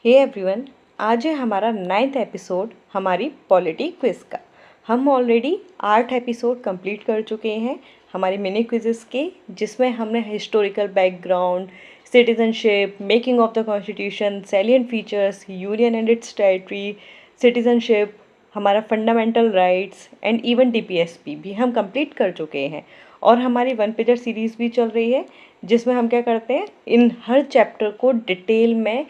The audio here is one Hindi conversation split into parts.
हे एवरीवन, आज है हमारा 9th एपिसोड हमारी पॉलिटी क्विज़ का। हम ऑलरेडी 8 एपिसोड कंप्लीट कर चुके हैं हमारी मिनी क्विज़ेस के, जिसमें हमने historical background, citizenship, making of the constitution, salient features, union and its territory, citizenship, हमारा fundamental rights and even DPSP भी हम कंप्लीट कर चुके हैं। और हमारी 1 पेजर सीरीज़ भी चल रही है, जिसमें हम क्या करते हैं, इन हर चैप्टर को डिटेल में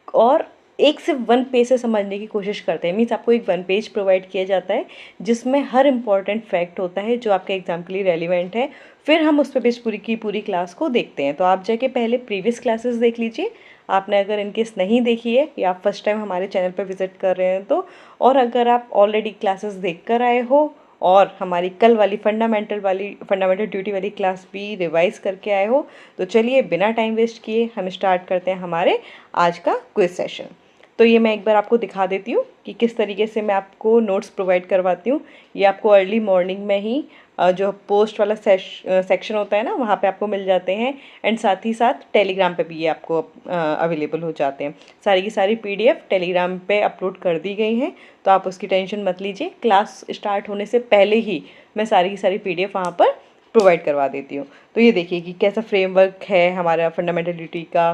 और एक से 1 पेज से समझने की कोशिश करते हैं। मीन्स आपको एक 1 पेज प्रोवाइड किया जाता है जिसमें हर इंपॉर्टेंट फैक्ट होता है जो आपके एग्जाम के लिए रेलिवेंट है। फिर हम उस पे बेस पूरी की पूरी क्लास को देखते हैं। तो आप जाके पहले प्रीवियस क्लासेस देख लीजिए, आपने अगर इनकेस नहीं देखी है या आप फर्स्ट टाइम हमारे चैनल पर विजिट कर रहे हैं तो। और अगर आप ऑलरेडी क्लासेस देख कर आए हो और हमारी कल वाली फंडामेंटल ड्यूटी वाली क्लास भी रिवाइज करके आए हो, तो चलिए बिना टाइम वेस्ट किए हम स्टार्ट करते हैं हमारे आज का क्विज सेशन। तो ये मैं एक बार आपको दिखा देती हूँ कि किस तरीके से मैं आपको नोट्स प्रोवाइड करवाती हूँ। ये आपको अर्ली मॉर्निंग में ही जो पोस्ट वाला सेक्शन होता है ना, वहाँ पे आपको मिल जाते हैं। एंड साथ ही साथ टेलीग्राम पे भी ये आपको अवेलेबल हो जाते हैं। सारी की सारी पीडीएफ टेलीग्राम पे अपलोड कर दी गई हैं, तो आप उसकी टेंशन मत लीजिए। क्लास स्टार्ट होने से पहले ही मैं सारी की सारी पीडीएफ वहाँ पर प्रोवाइड करवा देती हूँ। तो ये देखिए कि कैसा फ्रेमवर्क है हमारा फंडामेंटल ड्यूटी का।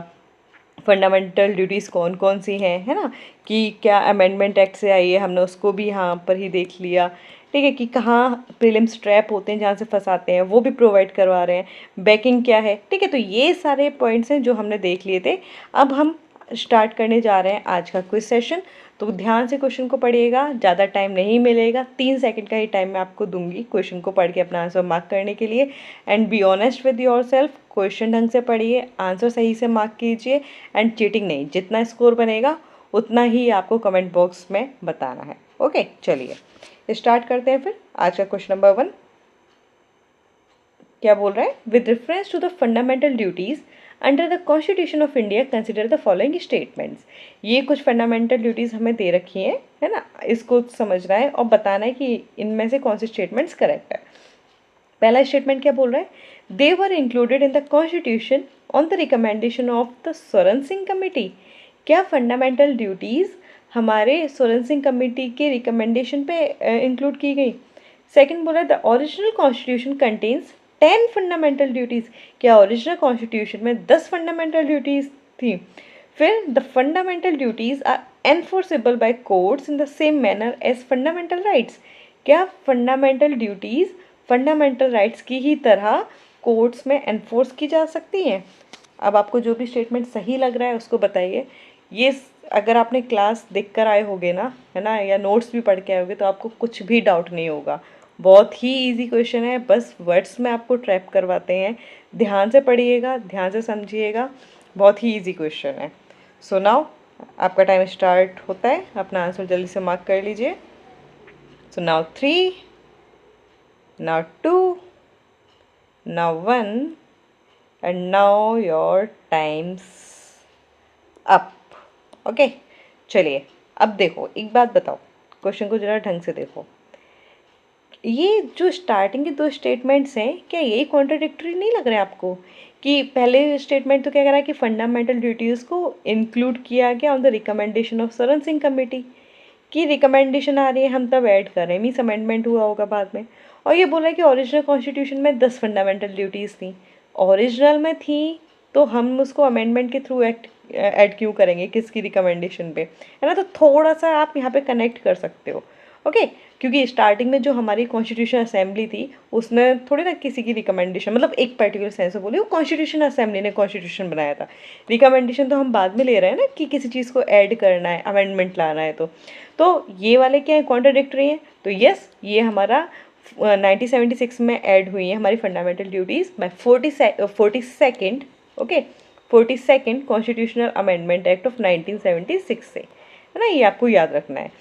फंडामेंटल ड्यूटीज़ कौन कौन सी हैं, है ना, कि क्या अमेंडमेंट एक्ट से आई है, हमने उसको भी यहाँ पर ही देख लिया। ठीक है, कि कहाँ प्रीलिम्स ट्रैप होते हैं जहाँ से फंसाते हैं, वो भी प्रोवाइड करवा रहे हैं। बैकिंग क्या है, ठीक है। तो ये सारे पॉइंट्स हैं जो हमने देख लिए थे। अब हम स्टार्ट करने जा रहे हैं आज का क्विज सेशन। तो ध्यान से क्वेश्चन को पढ़िएगा, ज़्यादा टाइम नहीं मिलेगा, 3 सेकंड का ही टाइम मैं आपको दूंगी क्वेश्चन को पढ़ के अपना आंसर मार्क करने के लिए। And be honest with your self, question ढंग से पढ़िए, आंसर सही से मार्क कीजिए एंड चीटिंग नहीं। जितना स्कोर बनेगा उतना ही आपको कमेंट बॉक्स में बताना है। ओके, चलिए स्टार्ट करते हैं फिर आज का क्वेश्चन नंबर 1। क्या बोल रहा है, with reference to the fundamental duties under the constitution of India consider the following statements. ये कुछ फंडामेंटल ड्यूटीज़ हमें दे रखी हैं, है ना। इसको समझना है और बताना है कि इनमें से कौन से स्टेटमेंट्स करेक्ट है। पहला स्टेटमेंट क्या बोल रहा है, they were included in the constitution on the recommendation of the Swaran Singh committee. क्या फंडामेंटल ड्यूटीज़ हमारे सोरेन सिंह कमेटी के रिकमेंडेशन पे इंक्लूड की गई। सेकेंड बोला, the original constitution contains 10 fundamental duties. क्या ओरिजिनल कॉन्स्टिट्यूशन में 10 फंडामेंटल ड्यूटीज़ थी। फिर the fundamental duties are enforceable by courts in the same manner as fundamental rights. क्या फंडामेंटल ड्यूटीज़ फंडामेंटल राइट्स की ही तरह कोर्ट्स में एनफोर्स की जा सकती हैं। अब आपको जो भी स्टेटमेंट सही लग रहा है उसको बताइए। ये अगर आपने क्लास देख कर आए होगे ना, है ना, या नोट्स भी पढ़ के आए होगे, तो आपको कुछ भी डाउट नहीं होगा। बहुत ही इजी क्वेश्चन है, बस वर्ड्स में आपको ट्रैप करवाते हैं। ध्यान से पढ़िएगा, ध्यान से समझिएगा, बहुत ही इजी क्वेश्चन है। सो नाउ आपका टाइम स्टार्ट होता है, अपना आंसर जल्दी से मार्क कर लीजिए। So now 3, now 2, now 1 and now your time's up. Okay, चलिए अब देखो, एक बात बताओ, क्वेश्चन को ज़रा ढंग से देखो। ये जो स्टार्टिंग के 2 स्टेटमेंट्स हैं, क्या ये कॉन्ट्राडिक्टरी नहीं लग रहा है आपको? कि पहले स्टेटमेंट तो क्या कह रहा है कि फंडामेंटल ड्यूटीज़ को इंक्लूड किया गया on the recommendation of Soren Singh committee, की रिकमेंडेशन आ रही है, हम तब ऐड कर रहे हैं, मीन्स अमेंडमेंट हुआ होगा बाद में। और ये बोला है कि ओरिजिनल कॉन्स्टिट्यूशन में 10 फंडामेंटल ड्यूटीज़ थी। ओरिजिनल में थी तो हम उसको अमेंडमेंट के थ्रू ऐड क्यों करेंगे, किसकी रिकमेंडेशन पे, है ना। तो थोड़ा सा आप यहाँ पे कनेक्ट कर सकते हो। ओके, क्योंकि स्टार्टिंग में जो हमारी कॉन्स्टिट्यूशन असेंबली थी उसमें थोड़ी ना किसी की रिकमेंडेशन, मतलब एक पर्टिकुलर सेंस में बोली, वो कॉन्स्टिट्यूशन असेंबली ने कॉन्स्टिट्यूशन बनाया था। रिकमेंडेशन तो हम बाद में ले रहे हैं ना, कि किसी चीज़ को ऐड करना है, अमेंडमेंट लाना है। तो ये वाले क्या है, कॉन्ट्राडिक्टरी है। तो यस, ये हमारा 1976 में ऐड हुई है हमारी fundamental duties by 42nd, okay, 42nd constitutional amendment act of 1976 से, है ना। ये आपको याद रखना है,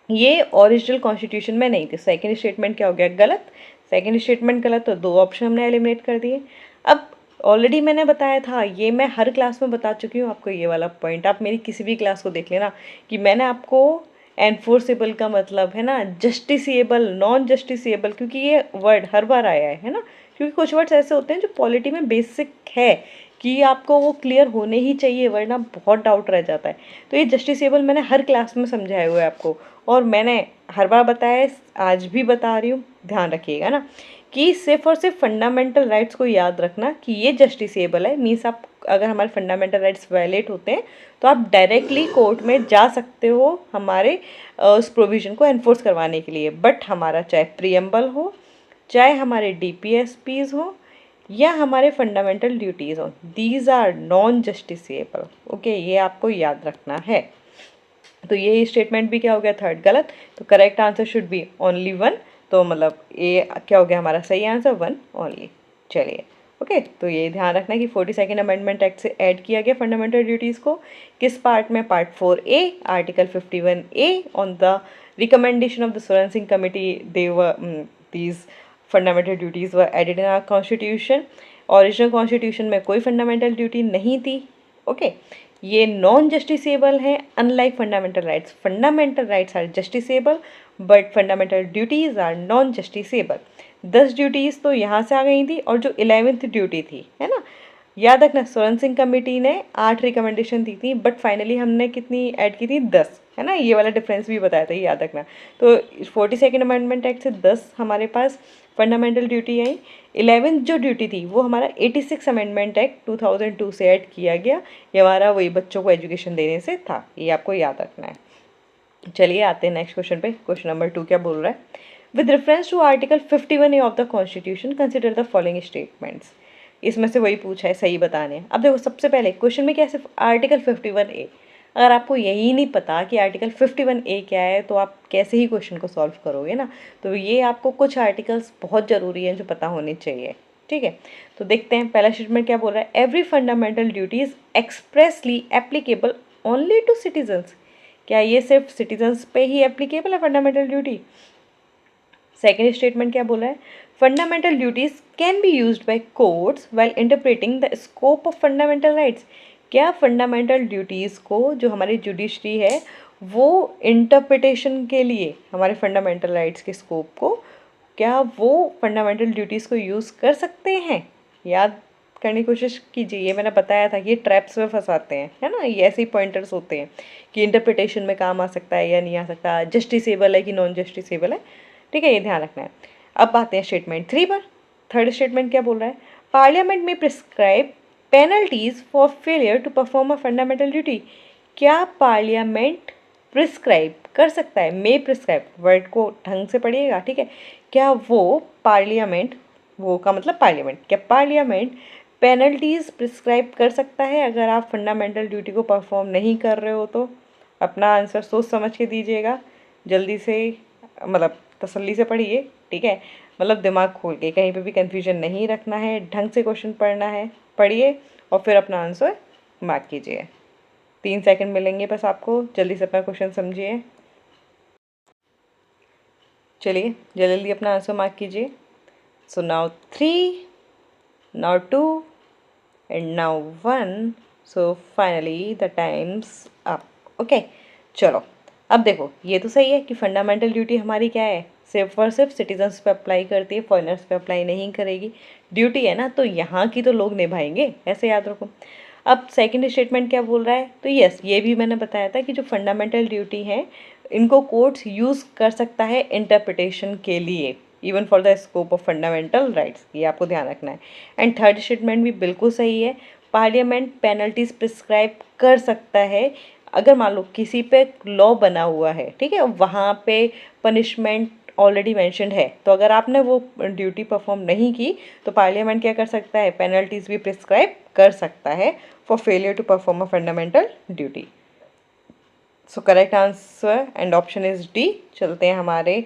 ये ओरिजिनल कॉन्स्टिट्यूशन में नहीं थी। सेकंड स्टेटमेंट क्या हो गया, गलत। सेकंड स्टेटमेंट गलत, तो 2 ऑप्शन हमने एलिमिनेट कर दिए। अब ऑलरेडी मैंने बताया था, ये मैं हर क्लास में बता चुकी हूँ आपको, ये वाला पॉइंट आप मेरी किसी भी क्लास को देख लेना, कि मैंने आपको एनफोर्सेबल का मतलब, है ना, जस्टिसिएबल, नॉन जस्टिसिएबल, क्योंकि ये वर्ड हर बार आया है ना। क्योंकि कुछ वर्ड्स ऐसे होते हैं जो पॉलिटी में बेसिक है कि आपको वो क्लियर होने ही चाहिए, वरना बहुत डाउट रह जाता है। तो ये जस्टिसेबल मैंने हर क्लास में समझाया हुआ है आपको, और मैंने हर बार बताया है, आज भी बता रही हूँ, ध्यान रखिएगा ना कि सिर्फ और सिर्फ फंडामेंटल राइट्स को याद रखना कि ये जस्टिसेबल है। मीन्स आप अगर हमारे फंडामेंटल राइट्स वायलेट होते हैं तो आप डायरेक्टली कोर्ट में जा सकते हो हमारे उस प्रोविज़न को एनफोर्स करवाने के लिए। बट हमारा चाहे प्रीएम्बल हो, चाहे हमारे डीपीएसपीज हो, या हमारे फंडामेंटल ड्यूटीज़ हो, these are non justiciable. Okay, ये आपको याद रखना है। तो ये स्टेटमेंट भी क्या हो गया, थर्ड गलत। तो correct answer should B only one. तो मतलब ये क्या हो गया हमारा सही आंसर, वन ओनली। चलिए, ओके। तो ये ध्यान रखना कि 42nd अमेंडमेंट एक्ट से ऐड किया गया फंडामेंटल ड्यूटीज़ को। किस पार्ट में, part 4A article 51A on the recommendation of the Swaran Singh committee they were these fundamental duties were added in our constitution. Original constitution में कोई फंडामेंटल ड्यूटी नहीं थी। ओके, ये नॉन जस्टिसेबल हैं unlike fundamental rights. Fundamental rights are justiciable but fundamental duties are non justiciable. 10 duties तो यहाँ से आ गई थी, और जो 11th ड्यूटी थी, है ना, याद रखना सोरेन सिंह कमेटी ने 8 रिकमेंडेशन दी थी, बट फाइनली हमने कितनी ऐड की थी, 10, है ना। ये वाला डिफरेंस भी बताया था, ये याद रखना। तो 42nd अमेंडमेंट एक्ट से 10 हमारे पास फंडामेंटल ड्यूटी आई। 11th जो ड्यूटी थी वो हमारा 86 अमेंडमेंट एक्ट 2002 से ऐड किया गया। ये हमारा वही बच्चों को एजुकेशन देने से था, ये आपको याद रखना है। चलिए आते हैं नेक्स्ट क्वेश्चन पे। क्वेश्चन नंबर 2 क्या बोल रहा है, with reference to article 51A of the constitution consider the following statements. इसमें से वही पूछा है, सही बताने। अब देखो, सबसे पहले क्वेश्चन में क्या है, सिर्फ आर्टिकल 51A। अगर आपको यही नहीं पता कि आर्टिकल 51A क्या है, तो आप कैसे ही क्वेश्चन को सॉल्व करोगे ना। तो ये आपको कुछ आर्टिकल्स बहुत ज़रूरी हैं जो पता होने चाहिए, ठीक है। तो देखते हैं पहला स्टेटमेंट क्या बोल रहा है, every fundamental duty is expressly applicable only to citizens. क्या ये सिर्फ सिटीजन्स पे ही एप्लीकेबल है फंडामेंटल ड्यूटी। सेकेंड स्टेटमेंट क्या बोला है, fundamental duties can be used by courts while interpreting the scope of fundamental rights. क्या फंडामेंटल ड्यूटीज़ को जो हमारी जुडिशरी है वो इंटरप्रिटेशन के लिए हमारे फंडामेंटल राइट्स के स्कोप को, क्या वो फंडामेंटल ड्यूटीज़ को यूज़ कर सकते हैं। याद करने की कोशिश कीजिए, ये मैंने बताया था कि ये ट्रैप्स में फंसाते हैं, है ना। ये ऐसे ही पॉइंटर्स होते हैं कि इंटरप्रिटेशन में काम आ सकता है या नहीं आ सकता, जस्टिसेबल है कि नॉन जस्टिसेबल है, ठीक है, ये ध्यान रखना है। अब आते हैं स्टेटमेंट 3 पर। थर्ड स्टेटमेंट क्या बोल रहा है, पार्लियामेंट में prescribe penalties for failure to perform a fundamental duty. क्या पार्लियामेंट प्रिस्क्राइब कर सकता है, मे प्रिस्क्राइब, वर्ड को ढंग से पढ़िएगा, ठीक है। क्या वो पार्लियामेंट, वो का मतलब पार्लियामेंट, क्या पार्लियामेंट पेनल्टीज प्रिस्क्राइब कर सकता है अगर आप फंडामेंटल ड्यूटी को परफॉर्म नहीं कर रहे हो। तो अपना आंसर सोच समझ के दीजिएगा, जल्दी से, मतलब तसल्ली से पढ़िए, ठीक है। मतलब दिमाग खोल के, कहीं पे भी कन्फ्यूजन नहीं रखना है, ढंग से क्वेश्चन पढ़ना है, पढ़िए और फिर अपना आंसर मार्क कीजिए। 3 सेकंड मिलेंगे बस आपको, जल्दी से अपना क्वेश्चन समझिए। चलिए जल्दी जल्दी अपना आंसर मार्क कीजिए। So now 3, now 2 and now 1। So finally the times up. Okay, चलो अब देखो, ये तो सही है कि फंडामेंटल ड्यूटी हमारी क्या है, सिर्फ और सिर्फ सिटीजन्स पे अप्लाई करती है, फॉरेनर्स पे अप्लाई नहीं करेगी। ड्यूटी है ना, तो यहाँ की तो लोग निभाएंगे, ऐसे याद रखो। अब सेकंड स्टेटमेंट क्या बोल रहा है, तो यस, ये भी मैंने बताया था कि जो फंडामेंटल ड्यूटी है इनको कोर्ट्स यूज़ कर सकता है इंटरप्रिटेशन के लिए, even for the scope of fundamental rights, ये आपको ध्यान रखना है। एंड थर्ड स्टेटमेंट भी बिल्कुल सही है, पार्लियामेंट पेनल्टीज प्रिस्क्राइब कर सकता है अगर मान लो किसी पे लॉ बना हुआ है, ठीक है, वहाँ पे पनिशमेंट ऑलरेडी मेंशन्ड है, तो अगर आपने वो ड्यूटी परफॉर्म नहीं की तो पार्लियामेंट क्या कर सकता है, पेनल्टीज भी प्रिस्क्राइब कर सकता है for failure to perform a fundamental duty. So correct answer and option is D. चलते हैं हमारे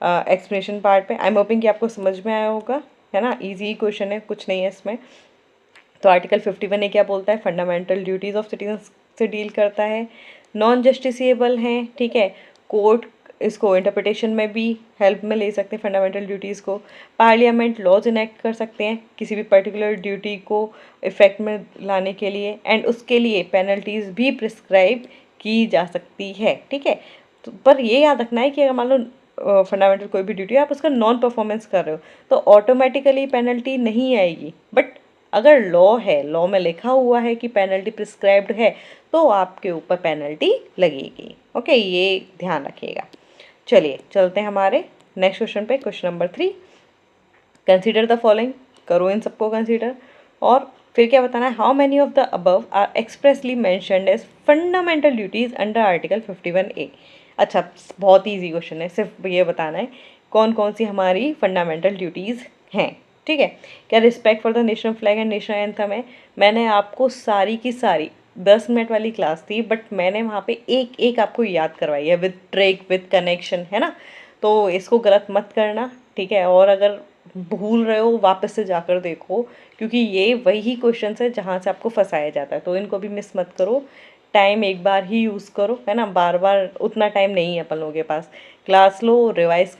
एक्सप्लेनेशन पार्ट पे। आई एम होपिंग कि आपको समझ में आया होगा, है ना। इजी क्वेश्चन है, कुछ नहीं है इसमें। तो आर्टिकल 51 क्या बोलता है, फंडामेंटल ड्यूटीज़ ऑफ सिटीजन्स से डील करता है, नॉन जस्टिसेबल हैं, ठीक है। कोर्ट इसको इंटरप्रिटेशन में भी हेल्प में ले सकते हैं फंडामेंटल ड्यूटीज़ को। पार्लियामेंट लॉज इनेक्ट कर सकते हैं किसी भी पर्टिकुलर ड्यूटी को इफेक्ट में लाने के लिए, एंड उसके लिए पेनल्टीज़ भी प्रिस्क्राइब की जा सकती है, ठीक है। तो पर ये याद रखना है कि अगर मान लो फंडामेंटल कोई भी ड्यूटी आप उसका नॉन परफॉर्मेंस कर रहे हो तो ऑटोमेटिकली पेनल्टी नहीं आएगी, बट अगर लॉ है, लॉ में लिखा हुआ है कि पेनल्टी प्रिस्क्राइब्ड है, तो आपके ऊपर पेनल्टी लगेगी। ओके, ये ध्यान रखिएगा। चलिए चलते हैं हमारे नेक्स्ट क्वेश्चन पे। Question number 3, consider the following, करो इन सबको कंसीडर। और फिर क्या बताना है, how many of the above are expressly mentioned as fundamental duties under article 51A। अच्छा, बहुत ईजी क्वेश्चन है, सिर्फ ये बताना है कौन कौन सी हमारी फंडामेंटल ड्यूटीज़ हैं। ठीक है, क्या respect for the national flag and national anthem है। मैंने आपको सारी की सारी 10 मिनट वाली क्लास थी, बट मैंने वहाँ पे एक एक आपको याद करवाई है विद ट्रिक विद कनेक्शन, है ना। तो इसको गलत मत करना, ठीक है। और अगर भूल रहे हो वापस से जाकर देखो, क्योंकि ये वही क्वेश्चन है जहाँ से आपको फंसाया जाता है, तो इनको भी मिस मत करो। टाइम एक बार ही यूज़ करो, है ना, बार बार उतना टाइम नहीं है अपन लोगों के पास। क्लास लो, रिवाइज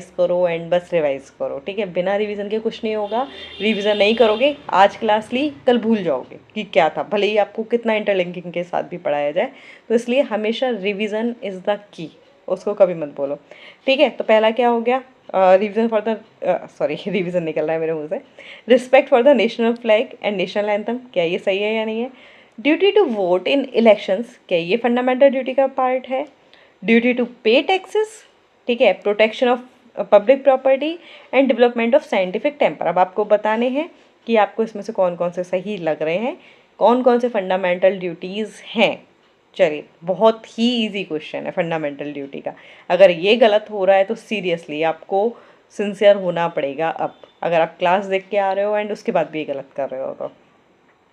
करो एंड बस रिवाइज करो, ठीक है। बिना रिवीजन के कुछ नहीं होगा। रिवीजन नहीं करोगे, आज क्लास ली कल भूल जाओगे कि क्या था, भले ही आपको कितना इंटरलिंकिंग के साथ भी पढ़ाया जाए। तो इसलिए हमेशा रिवीजन इज़ द की, उसको कभी मत बोलो, ठीक है। तो पहला क्या हो गया, revision for the sorry revision निकल रहा है मेरे मुंह से। Respect for the national flag and national anthem, क्या ये सही है या नहीं है। Duty to vote in elections, क्या ये फंडामेंटल ड्यूटी का पार्ट है। ड्यूटी टू पे टैक्सेस, ठीक है। Protection of public property and development of scientific temper. अब आपको बताने हैं कि आपको इसमें से कौन कौन से सही लग रहे हैं, कौन कौन से फंडामेंटल ड्यूटीज़ हैं। चलिए, बहुत ही इजी क्वेश्चन है फंडामेंटल ड्यूटी का। अगर ये गलत हो रहा है तो सीरियसली आपको सिंसियर होना पड़ेगा। अब अगर आप क्लास देख के आ रहे हो एंड उसके बाद भी ये गलत कर रहे हो तो,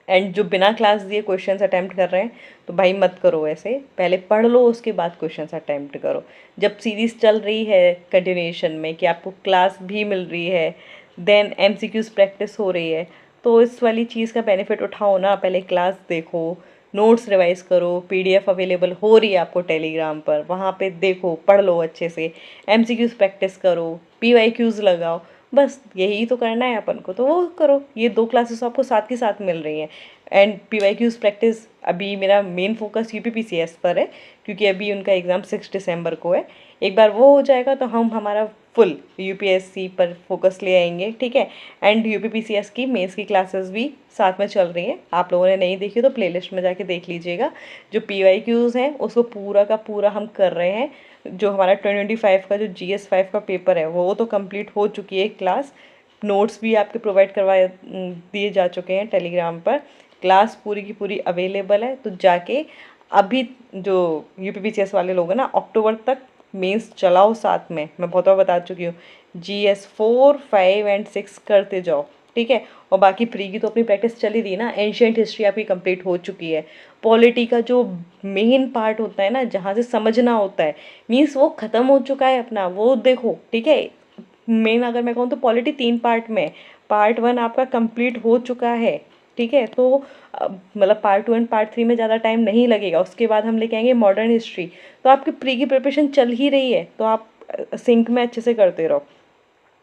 एंड जो बिना क्लास दिए क्वेश्चंस अटैम्प्ट कर रहे हैं, तो भाई मत करो ऐसे, पहले पढ़ लो उसके बाद क्वेश्चंस अटैम्प्ट करो। जब सीरीज़ चल रही है कंटिन्यूएशन में कि आपको क्लास भी मिल रही है, देन एमसीक्यूज प्रैक्टिस हो रही है, तो इस वाली चीज़ का बेनिफिट उठाओ ना। पहले क्लास देखो, नोट्स रिवाइज करो, पीडीएफ अवेलेबल हो रही है आपको टेलीग्राम पर, वहाँ पे देखो, पढ़ लो अच्छे से, एमसीक्यूज प्रैक्टिस करो, पीवाईक्यूज लगाओ। बस यही तो करना है अपन को, तो वो करो। ये 2 क्लासेस आपको साथ के साथ मिल रही हैं। एंड पीवाईक्यूज प्रैक्टिस अभी मेरा मेन फोकस यूपीपीसीएस पर है, क्योंकि अभी उनका एग्ज़ाम 6 दिसंबर को है। एक बार वो हो जाएगा तो हम हमारा फुल यूपीएससी पर फोकस ले आएंगे, ठीक है। एंड यूपीपीसीएस की मेंस की क्लासेस भी साथ में चल रही हैं। आप लोगों ने नहीं देखी तो प्लेलिस्ट में जाके देख लीजिएगा। जो पीवाईक्यूज़ हैं उसको पूरा का पूरा हम कर रहे हैं। जो हमारा 2025 का जो GS5 का पेपर है वो तो कंप्लीट हो चुकी है क्लास। नोट्स भी आपके प्रोवाइड करवाए दिए जा चुके हैं टेलीग्राम पर। क्लास पूरी की पूरी अवेलेबल है, तो जाके अभी जो यूपीपीसीएस वाले लोग हैं ना, अक्टूबर तक मेंस चलाओ साथ में। मैं बहुत बार बता चुकी हूँ, GS4, 5 एंड 6 करते जाओ, ठीक है। और बाकी प्री की तो अपनी प्रैक्टिस चली रही ना। एंशियंट हिस्ट्री आपकी कंप्लीट हो चुकी है। पॉलिटी का जो मेन पार्ट होता है ना, जहाँ से समझना होता है, मीन्स वो ख़त्म हो चुका है अपना, वो देखो, ठीक है। मेन अगर मैं कहूँ तो पॉलिटी 3 पार्ट में, पार्ट 1 आपका कंप्लीट हो चुका है, ठीक है। तो मतलब पार्ट 2 एंड पार्ट 3 में ज़्यादा टाइम नहीं लगेगा। उसके बाद हम लेके आएंगे मॉडर्न हिस्ट्री। तो आपकी प्री की प्रिपरेशन चल ही रही है, तो आप सिंक में अच्छे से करते रहो,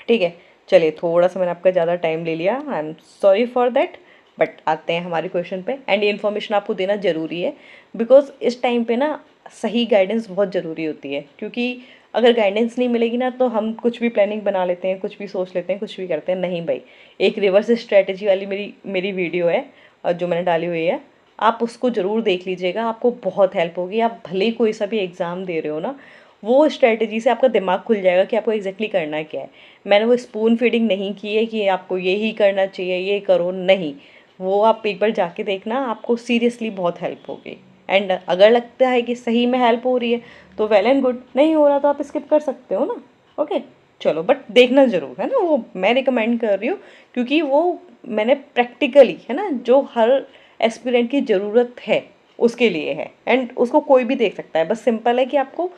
ठीक है। चलिए, थोड़ा सा मैंने आपका ज़्यादा टाइम ले लिया, I am sorry for that. But आते हैं हमारे क्वेश्चन पे। एंड ये इन्फॉर्मेशन आपको देना ज़रूरी है, बिकॉज इस टाइम पे ना सही गाइडेंस बहुत ज़रूरी होती है। क्योंकि अगर गाइडेंस नहीं मिलेगी ना, तो हम कुछ भी प्लानिंग बना लेते हैं, कुछ भी सोच लेते हैं, कुछ भी करते हैं। नहीं भाई, एक रिवर्स स्ट्रैटेजी वाली मेरी वीडियो है जो मैंने डाली हुई है, आप उसको ज़रूर देख लीजिएगा, आपको बहुत हेल्प होगी। आप भले ही कोई सा भी एग्ज़ाम दे रहे हो ना, वो स्ट्रैटेजी से आपका दिमाग खुल जाएगा कि आपको एग्जैक्टली करना क्या है। मैंने वो स्पून फीडिंग नहीं की है कि आपको यही करना चाहिए, ये करो, नहीं। वो आप एक बार जाके देखना, आपको सीरियसली बहुत हेल्प होगी। एंड अगर लगता है कि सही में हेल्प हो रही है तो वेल एंड गुड, नहीं हो रहा तो आप स्किप कर सकते हो ना। ओके, चलो, बट देखना ज़रूर, है ना। वो मैं रिकमेंड कर रही हूँ, क्योंकि वो मैंने प्रैक्टिकली, है ना, जो हर एस्पिरेंट की ज़रूरत है उसके लिए है। एंड उसको कोई भी देख सकता है। बस सिंपल है कि आपको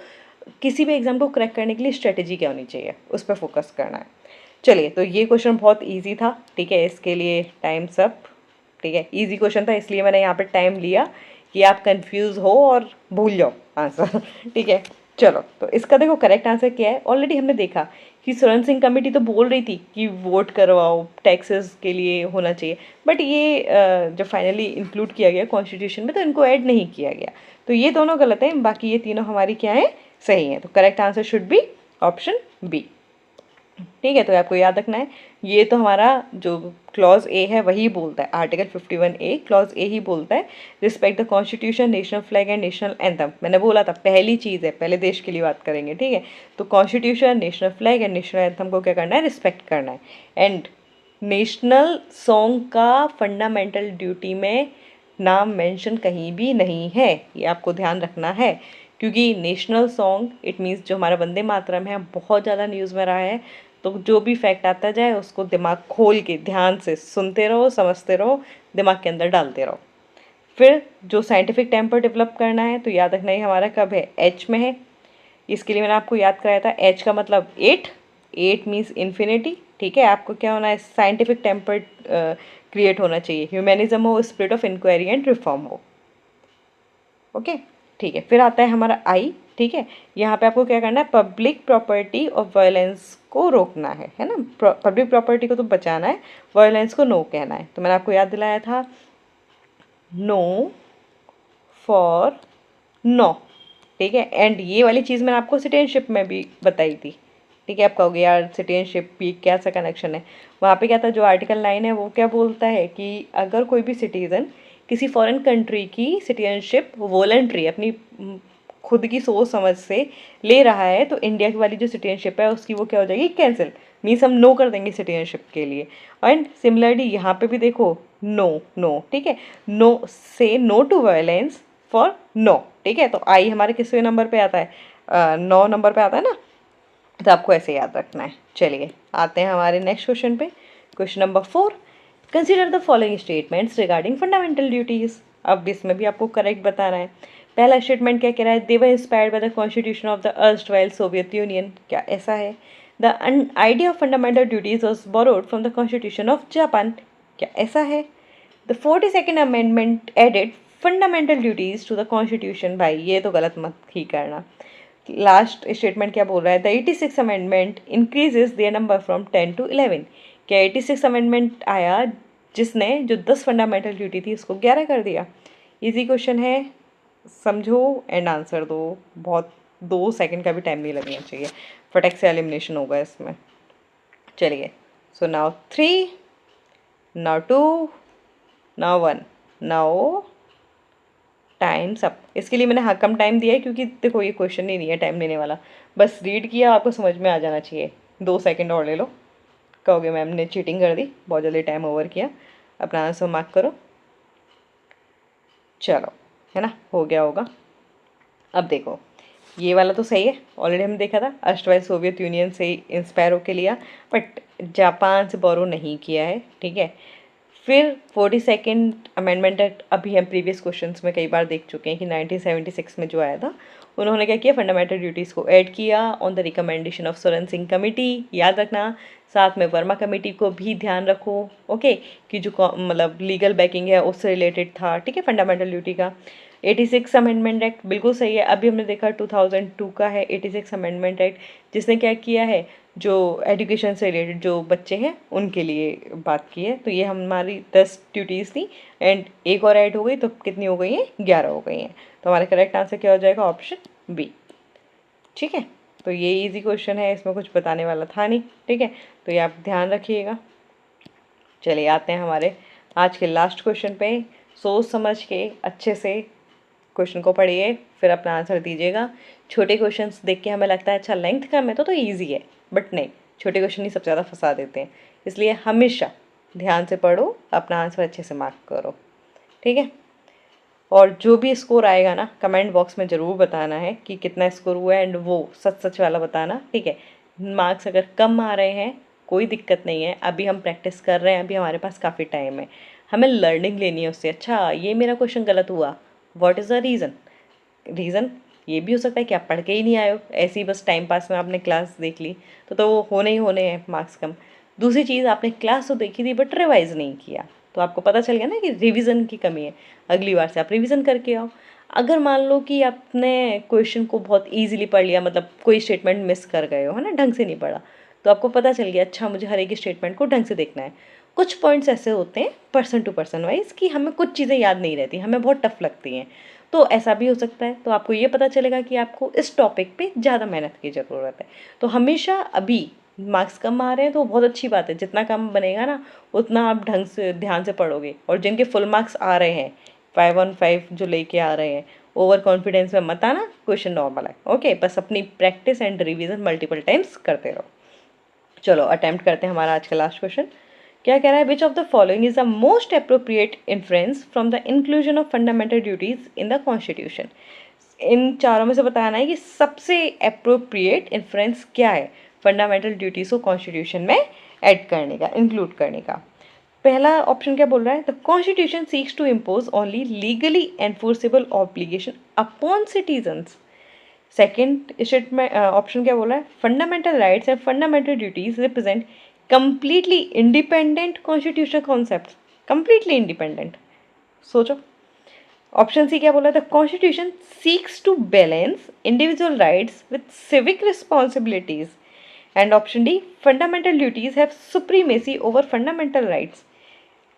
किसी भी एग्ज़ाम को क्रैक करने के लिए स्ट्रेटेजी क्या होनी चाहिए, उस पर फोकस करना है। चलिए, तो ये क्वेश्चन बहुत इजी था, ठीक है। इसके लिए टाइम्स अप, ठीक है। इजी क्वेश्चन था, इसलिए मैंने यहाँ पे टाइम लिया कि आप कंफ्यूज हो और भूल जाओ आंसर ठीक है। चलो, तो इसका देखो करेक्ट आंसर क्या है। ऑलरेडी हमने देखा कि सुरन सिंह कमेटी तो बोल रही थी कि वोट करवाओ, टैक्सेस के लिए होना चाहिए, बट ये जब फाइनली इंक्लूड किया गया कॉन्स्टिट्यूशन में तो इनको ऐड नहीं किया गया। तो ये दोनों गलत हैं, बाकी ये तीनों हमारी क्या है, सही है। तो correct answer should be option B. ठीक है, तो आपको याद रखना है ये तो हमारा जो क्लॉज ए है वही बोलता है, आर्टिकल 51A क्लॉज ए ही बोलता है respect the constitution, national flag and national anthem. मैंने बोला था पहली चीज़ है, पहले देश के लिए बात करेंगे, ठीक है। तो constitution, national flag and national anthem को क्या करना है, रिस्पेक्ट करना है। एंड नेशनल सॉन्ग का फंडामेंटल ड्यूटी में नाम मेंशन कहीं भी नहीं है, ये आपको ध्यान रखना है। क्योंकि नेशनल सॉन्ग इट मीन्स जो हमारा वंदे मातरम है बहुत ज़्यादा न्यूज़ में रहा है, तो जो भी फैक्ट आता जाए उसको दिमाग खोल के ध्यान से सुनते रहो, समझते रहो, दिमाग के अंदर डालते रहो। फिर जो साइंटिफिक टेम्पर डेवलप करना है तो याद रखना ही हमारा कब है, एच में है। इसके लिए मैंने आपको याद कराया था एच का मतलब 8, 8 मीन्स इन्फिनिटी, ठीक है। आपको क्या होना है, साइंटिफिक टेम्पर क्रिएट होना चाहिए, ह्यूमैनिज्म हो, spirit of inquiry and reform हो। ओके, ठीक है। फिर आता है हमारा आई, ठीक है। यहाँ पे आपको क्या करना है, पब्लिक प्रॉपर्टी ऑफ वायलेंस को रोकना है ना। पब्लिक प्रॉपर्टी को तो बचाना है, वायलेंस को नो कहना है। तो मैंने आपको याद दिलाया था नो फॉर नो, ठीक है। एंड ये वाली चीज़ मैंने आपको सिटीजनशिप में भी बताई थी, ठीक है। आप कहोगे यार सिटीजनशिप भी क्या सा कनेक्शन है, वहाँ पे क्या था, जो आर्टिकल 9 है वो क्या बोलता है कि अगर कोई भी सिटीज़न किसी फॉरेन कंट्री की सिटीजनशिप वॉलंटरी अपनी खुद की सोच समझ से ले रहा है, तो इंडिया की वाली जो सिटीजनशिप है उसकी वो क्या हो जाएगी, कैंसिल। मीन्स हम नो कर देंगे सिटीजनशिप के लिए। एंड सिमिलरली यहाँ पे भी देखो नो नो, ठीक है। नो से no to violence for no, ठीक है। तो आई हमारे किसवें नंबर पे आता है, 9 नंबर पे आता है ना। तो आपको ऐसे याद रखना है। चलिए आते हैं हमारे नेक्स्ट क्वेश्चन पे। Question number 4, consider the following statements regarding fundamental duties. अब इसमें भी आपको करेक्ट बताना है। पहला स्टेटमेंट क्या कह रहा है, they were inspired by the constitution of the erstwhile Soviet Union, क्या ऐसा है। The idea of fundamental duties was borrowed from the constitution of Japan, क्या ऐसा है। The 42nd amendment added fundamental duties to the constitution, भाई ये तो गलत मत ही करना। लास्ट स्टेटमेंट क्या बोल रहा है, the 86 amendment increases their number from 10 to 11, क्या 86 अमेंडमेंट आया जिसने जो 10 फंडामेंटल ड्यूटी थी उसको 11 कर दिया। इजी क्वेश्चन है, समझो एंड आंसर दो। बहुत 2 सेकंड का भी टाइम नहीं लगना चाहिए, फटक से एलिमिनेशन होगा इसमें। चलिए, so now 3, now 2, now 1, now times up. इसके लिए मैंने हाँ कम टाइम दिया है क्योंकि देखो ये क्वेश्चन ही नहीं है टाइम लेने वाला, बस रीड किया, आपको समझ में आ जाना चाहिए। 2 सेकंड और ले लो। कहोगे मैम ने चीटिंग कर दी, बहुत जल्दी टाइम ओवर किया। अपना आंसर मार्क करो। चलो, है ना, हो गया होगा। अब देखो ये वाला तो सही है, ऑलरेडी हमने देखा था, अष्टवाइल सोवियत यूनियन से इंस्पायर होके लिया, बट जापान से बोरो नहीं किया है, ठीक है। फिर 42nd अमेंडमेंट एक्ट, अभी हम प्रीवियस क्वेश्चंस में कई बार देख चुके हैं कि 1976 में जो आया था, उन्होंने क्या किया, फंडामेंटल ड्यूटीज़ को ऐड किया on the recommendation of Soren Singh committee, याद रखना। साथ में वर्मा कमेटी को भी ध्यान रखो, ओके, कि जो मतलब लीगल बैकिंग है उससे रिलेटेड था, ठीक है, फंडामेंटल ड्यूटी का। 86 अमेंडमेंट एक्ट बिल्कुल सही है, अभी हमने देखा 2002 का है 86 अमेंडमेंट एक्ट, जिसने क्या किया है, जो एजुकेशन से रिलेटेड जो बच्चे हैं उनके लिए बात की है। तो ये हमारी 10 ड्यूटीज़ थी एंड एक और ऐड हो गई, तो कितनी हो गई हैं, 11 हो गई हैं। तो हमारा करेक्ट आंसर क्या हो जाएगा, ऑप्शन बी, ठीक है। तो ये इजी क्वेश्चन है, इसमें कुछ बताने वाला था नहीं, ठीक है। तो ये आप ध्यान रखिएगा। चलिए आते हैं हमारे आज के लास्ट क्वेश्चन पे। सोच समझ के अच्छे से क्वेश्चन को पढ़िए, फिर अपना आंसर दीजिएगा। छोटे क्वेश्चंस देख के हमें लगता है अच्छा लेंथ कम है तो ईजी है, बट नहीं, छोटे क्वेश्चन ही सबसे ज़्यादा फंसा देते हैं। इसलिए हमेशा ध्यान से पढ़ो, अपना आंसर अच्छे से मार्क करो, ठीक है। और जो भी स्कोर आएगा ना, कमेंट बॉक्स में ज़रूर बताना है कि कितना स्कोर हुआ है, एंड वो सच सच वाला बताना, ठीक है। मार्क्स अगर कम आ रहे हैं कोई दिक्कत नहीं है, अभी हम प्रैक्टिस कर रहे हैं, अभी हमारे पास काफ़ी टाइम है, हमें लर्निंग लेनी है उससे। अच्छा ये मेरा क्वेश्चन गलत हुआ, what is the reason. Reason ये भी हो सकता है कि आप पढ़ के ही नहीं आए हो, ऐसे ही बस टाइम पास में आपने क्लास देख ली, तो वो होने ही होने हैं मार्क्स कम। दूसरी चीज़, आपने क्लास तो देखी थी बट रिवाइज़ नहीं किया, तो आपको पता चल गया ना कि रिवीजन की कमी है। अगली बार से आप रिवीजन करके आओ। अगर मान लो कि आपने क्वेश्चन को बहुत ईजिली पढ़ लिया, मतलब कोई स्टेटमेंट मिस कर गए हो, है ना, ढंग से नहीं पढ़ा, तो आपको पता चल गया अच्छा मुझे हर एक स्टेटमेंट को ढंग से देखना है। कुछ पॉइंट्स ऐसे होते हैं पर्सन टू पर्सन वाइज कि हमें कुछ चीज़ें याद नहीं रहती, हमें बहुत टफ लगती हैं, तो ऐसा भी हो सकता है। तो आपको ये पता चलेगा कि आपको इस टॉपिक पे ज़्यादा मेहनत की ज़रूरत है। तो हमेशा अभी मार्क्स कम आ रहे हैं तो बहुत अच्छी बात है, जितना कम बनेगा ना उतना आप ढंग से ध्यान से पढ़ोगे। और जिनके फुल मार्क्स आ रहे हैं 515 जो लेके आ रहे हैं, ओवर कॉन्फिडेंस में मत आना, क्वेश्चन नॉर्मल है। ओके, बस अपनी practice and revision multiple times करते रहो। चलो अटेम्प्ट करते हैं हमारा आज का लास्ट क्वेश्चन। क्या कह रहा है, which of the following is the most appropriate inference from the inclusion of fundamental duties in the constitution. इन चारों में से बताना है कि सबसे अप्रोप्रिएट इन्फ्रेंस क्या है फंडामेंटल ड्यूटीज को कॉन्स्टिट्यूशन में ऐड करने का, इंक्लूड करने का। पहला ऑप्शन क्या बोल रहा है, the constitution seeks to impose only legally enforceable obligation upon citizens. Second statement option क्या बोला है, fundamental rights and fundamental duties represent completely independent constitutional concept. Completely independent, सोचो। ऑप्शन सी क्या बोला, the constitution seeks to balance individual rights with civic responsibilities. And option D, fundamental duties have supremacy over fundamental rights.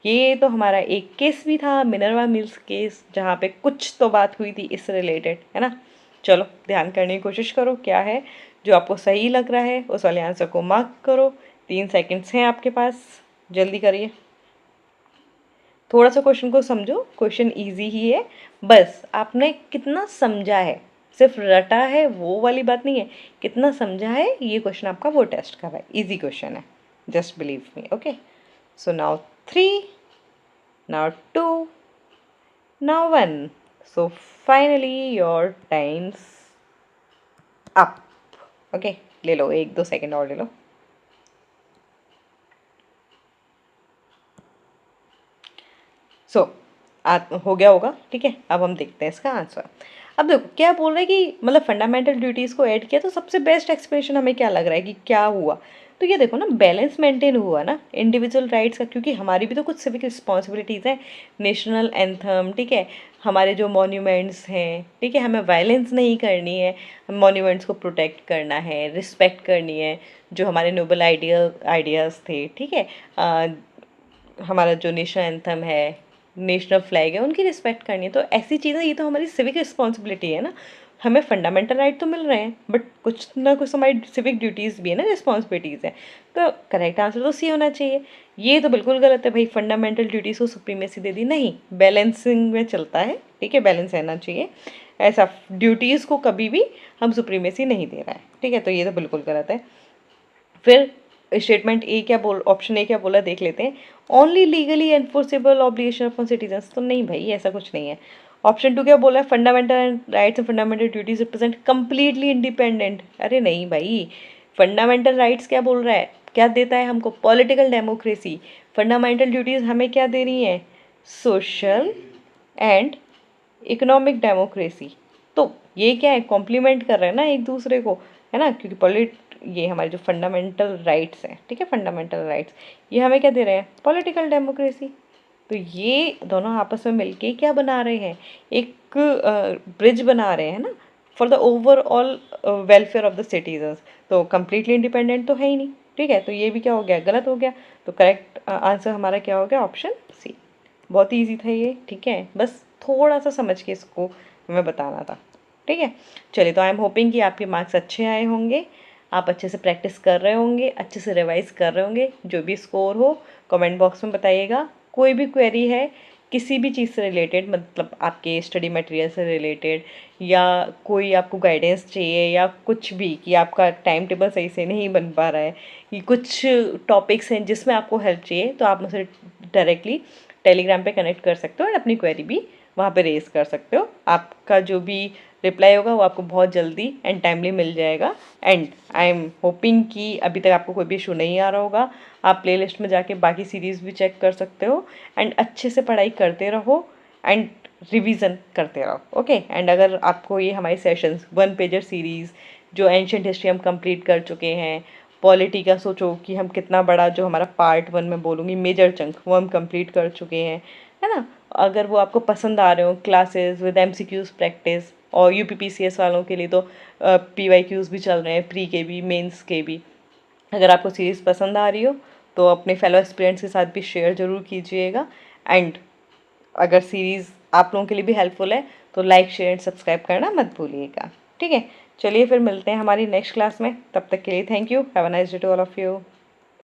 ये तो हमारा एक केस भी था, मिनर्वा मिल्स केस, जहाँ पे कुछ तो बात हुई थी इससे रिलेटेड, है ना। चलो ध्यान करने की कोशिश करो, क्या है जो आपको सही लग रहा है उस वाले आंसर को मार्क करो। 3 सेकंड्स हैं आपके पास, जल्दी करिए। थोड़ा सा क्वेश्चन को समझो, क्वेश्चन इजी ही है, बस आपने कितना समझा है, सिर्फ रटा है वो वाली बात नहीं है, कितना समझा है ये क्वेश्चन आपका वो टेस्ट कर रहा है। इजी क्वेश्चन है, just believe me. Okay, so now 3, now 2, now 1. So finally your time's up. Okay, ले लो 1-2 सेकेंड और ले लो। सो हो गया होगा, ठीक है। अब हम देखते हैं इसका आंसर। अब देखो क्या बोल रहे हैं कि मतलब फंडामेंटल ड्यूटीज़ को ऐड किया, तो सबसे बेस्ट एक्सप्लेनेशन हमें क्या लग रहा है कि क्या हुआ। तो ये देखो ना, बैलेंस मेंटेन हुआ ना इंडिविजुअल राइट्स का, क्योंकि हमारी भी तो कुछ सिविक रिस्पॉन्सिबिलिटीज़ हैं। नेशनल एंथम, ठीक है, हमारे जो मॉन्यूमेंट्स हैं, ठीक है, हमें वायलेंस नहीं करनी है, मॉन्यूमेंट्स को प्रोटेक्ट करना है, रिस्पेक्ट करनी है, जो हमारे नोबल आइडियाज़ थे, ठीक है। हमारा जो नेशनल एंथम है, नेशनल फ्लैग है, उनकी रिस्पेक्ट करनी है। तो ऐसी चीज़ें, ये तो हमारी सिविक रिस्पॉन्सिबिलिटी है ना। हमें फंडामेंटल राइट तो मिल रहे हैं, बट कुछ ना कुछ हमारी सिविक ड्यूटीज़ भी है ना, रिस्पॉन्सिबिलिटीज़ हैं। तो करेक्ट आंसर तो सी होना चाहिए। ये तो बिल्कुल गलत है भाई, फंडामेंटल ड्यूटीज़ को सुप्रीमेसी दे दी, नहीं, बैलेंसिंग में चलता है, ठीक है, बैलेंस रहना चाहिए। ऐसा ड्यूटीज़ को कभी भी हम सुप्रीमेसी नहीं दे रहा है, ठीक है, तो ये तो बिल्कुल गलत है। फिर स्टेटमेंट ए क्या बोल, ऑप्शन ए क्या बोला देख लेते हैं, only legally enforceable obligation of citizens. तो नहीं भाई, ऐसा कुछ नहीं है। ऑप्शन 2 क्या बोला है, fundamental rights and fundamental duties represent completely independent. अरे नहीं भाई, फंडामेंटल राइट्स क्या बोल रहा है, क्या देता है हमको, पॉलिटिकल डेमोक्रेसी। फंडामेंटल ड्यूटीज़ हमें क्या दे रही हैं, सोशल एंड इकोनॉमिक डेमोक्रेसी। तो ये क्या है, कॉम्प्लीमेंट कर रहे हैं ना एक दूसरे को, है ना, क्योंकि ये हमारे जो फंडामेंटल राइट्स हैं, ठीक है, फंडामेंटल राइट्स, ये हमें क्या दे रहे हैं, पॉलिटिकल डेमोक्रेसी। तो ये दोनों आपस में मिलके क्या बना रहे हैं, एक ब्रिज बना रहे हैं ना, for the overall welfare of the citizens. तो कम्प्लीटली इंडिपेंडेंट तो है ही नहीं, ठीक है, तो ये भी क्या हो गया, गलत हो गया। तो करेक्ट आंसर हमारा क्या हो गया, ऑप्शन सी। बहुत ही ईजी था ये, ठीक है, बस थोड़ा सा समझ के इसको हमें बताना था, ठीक है। चलिए, तो आई एम होपिंग कि आपके मार्क्स अच्छे आए होंगे, आप अच्छे से प्रैक्टिस कर रहे होंगे, अच्छे से रिवाइज कर रहे होंगे। जो भी स्कोर हो कमेंट बॉक्स में बताइएगा। कोई भी क्वेरी है किसी भी चीज़ से रिलेटेड, मतलब आपके स्टडी मटेरियल से रिलेटेड, या कोई आपको गाइडेंस चाहिए, या कुछ भी कि आपका टाइम टेबल सही से नहीं बन पा रहा है, कि कुछ टॉपिक्स हैं जिसमें आपको हेल्प चाहिए, तो आप मुझसे डायरेक्टली टेलीग्राम पे कनेक्ट कर सकते हो और अपनी क्वेरी भी वहाँ पे रेज़ कर सकते हो। आपका जो भी रिप्लाई होगा वो आपको बहुत जल्दी एंड टाइमली मिल जाएगा। एंड आई एम होपिंग कि अभी तक आपको कोई भी इशू नहीं आ रहा होगा। आप प्लेलिस्ट में जाके बाकी सीरीज़ भी चेक कर सकते हो, एंड अच्छे से पढ़ाई करते रहो एंड रिवीजन करते रहो। ओके, एंड अगर आपको ये हमारी सेशंस 1 पेजर सीरीज़ जो एंशिएंट हिस्ट्री हम कंप्लीट कर चुके हैं, पॉलिटी का सोचो कि हम कितना बड़ा, जो हमारा पार्ट 1 में बोलूँगी मेजर चंक, वो हम कंप्लीट कर चुके हैं, है ना। अगर वो आपको पसंद आ रहे हो, क्लासेस विद MCQs प्रैक्टिस, और UPPCS वालों के लिए तो PYQs भी चल रहे हैं, प्री के भी, मेंस के भी। अगर आपको सीरीज़ पसंद आ रही हो तो अपने फेलो एस्पिरेंट्स के साथ भी शेयर ज़रूर कीजिएगा। एंड अगर सीरीज़ आप लोगों के लिए भी हेल्पफुल है तो लाइक, शेयर एंड सब्सक्राइब करना मत भूलिएगा, ठीक है। चलिए फिर मिलते हैं हमारी नेक्स्ट क्लास में, तब तक के लिए thank you, have a nice day to all of you.